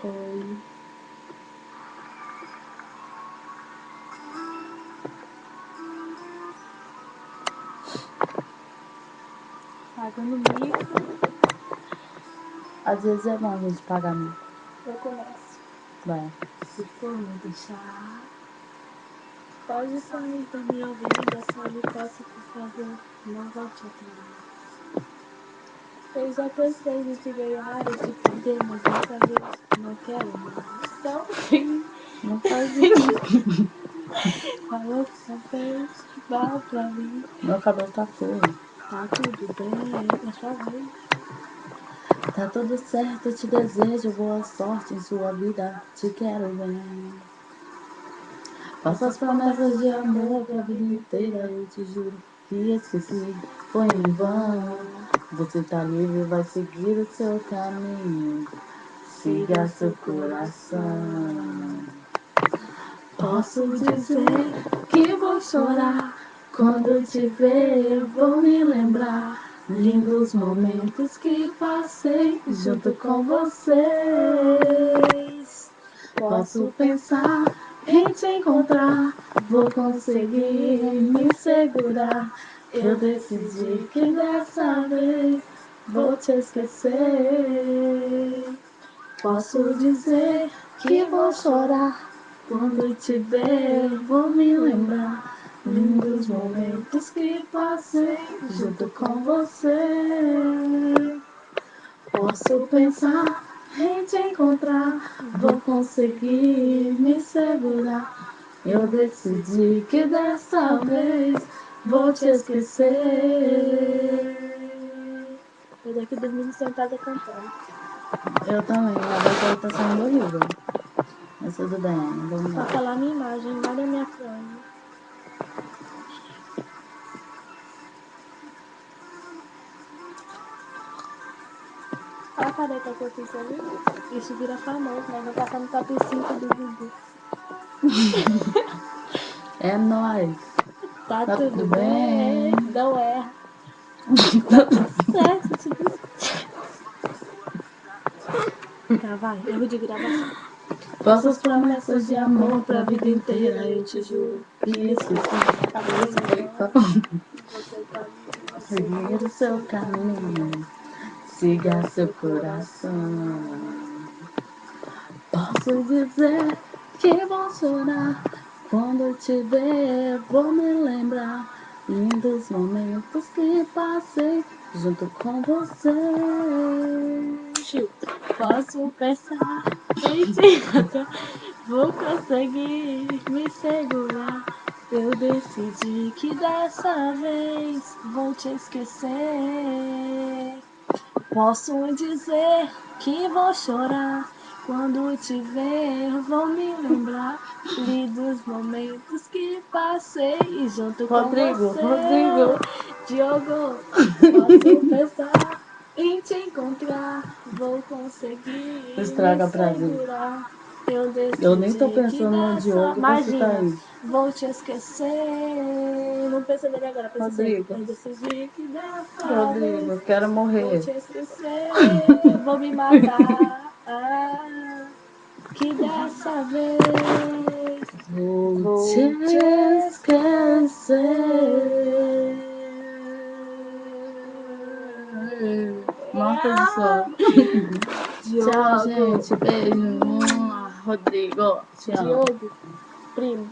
Oi. Pagando mico. Às vezes é bom a gente pagar mico. Eu começo. Vai. Se for me deixar, pode sair da minha vida, só me peço, por favor, não volte atrás. Eu já cansei de te ganhar e te perder, mas dessa vez não quero mais. Não, sim. Não faz isso. Falou que só fez mal pra mim. Meu cabelo tá feio. Tá tudo bem, é sua vez. Tá tudo certo, eu te desejo boa sorte em sua vida. Te quero bem. Faço as promessas de amor pra vida inteira. Eu te juro que esqueci. Foi em vão. Você tá livre, vai seguir o seu caminho. Siga seu coração. Posso dizer que vou chorar quando te ver, vou me lembrar lindos momentos que passei junto com vocês. Posso pensar em te encontrar, vou conseguir me segurar. Eu decidi que dessa vez vou te esquecer. Posso dizer que vou chorar quando te ver, vou me lembrar lindos momentos que passei junto com você. Posso pensar em te encontrar, vou conseguir me segurar. Eu decidi que dessa vez vou te esquecer. Eu daqui dormindo sentada cantando. Eu também, a voz aí tá saindo horrível. Mas tudo bem, vamos Pra lá. falar a minha imagem, olha a minha franja. Olha a careta que eu fiz ali. Isso vira famoso, né? Vai passar no top 5 do Google. É nóis. Tá Tá tudo tudo bem. bem. Não erra. Tá tudo certo. Tudo... Tá, vai. Erro de gravação. Faço as promessas de amor pra vida inteira, eu te juro. E esqueci. Você tá Seguir o seu caminho, siga seu coração. Posso dizer que vou chorar quando te ver, vou me lembrar lindos momentos que passei junto com você. Posso pensar em te encontrar, vou conseguir me segurar. Eu decidi que dessa vez vou te esquecer. Posso dizer que vou chorar quando te ver, vou me lembrar lindos momentos que passei junto com você. Rodrigo. Diogo, posso pensar em te encontrar, vou conseguir Estraga me pra mim. segurar. Eu Eu nem tô decidi que pensando no dessa... Diogo, você tá Imagina, aí. vou te esquecer. Não pensa nele agora, pensa sempre. Rodrigo. Eu decidi que dessa Rodrigo, vez eu quero vou morrer. te esquecer. Vou me matar. Que dessa vez Vou te vou te esquecer. esquecer. Morta de sono. Tchau, Diogo, gente. Beijo. Rodrigo, te amo. Diogo, primo.